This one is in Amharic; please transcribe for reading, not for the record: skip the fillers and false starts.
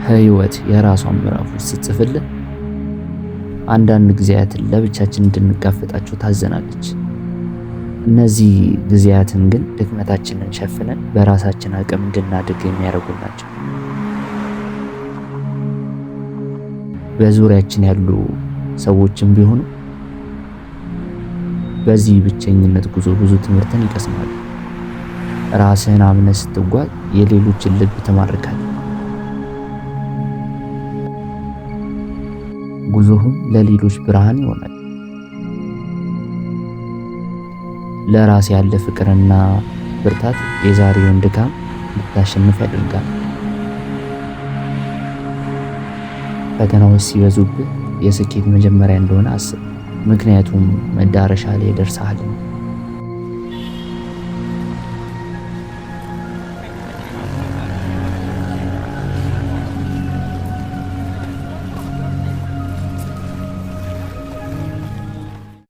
ህይወት የራሷን ምዕራፎች ስትጽፍልን አንዳንድ ጊዜያትን ለብቻችን እንድንጋፈጣቸው ታዘናለች። እነዚህ ጊዜያትን ግን ድክመታችንን ሸፍነን በራሳችን አቅም እንድናድግ የሚያደርጉ ናቸው። በዙሪያችን ያሉ ሰዎችም ቢሆኑ በዚህ ብቸኝነት ጉዞ ብዙ ትምህርትን ይቀስማሉ። ራስህን አምነህ ስትጓዝ የሌሎችን ልብ ትማርካለህ። ጉዞህም ለሌሎች ብርሃን ይሆናል። ለራስ ያለ ፍቅርና ብርታት የዛሬውን ድካም እንድታሸንፍ ያደርጋል። ፈተናዎች ሲበዙብህ የስኬት መጀመሪያ እንደሆነ አስብ፣ ምክንያቱም መዳረሻ ላይ ደርሰሃል።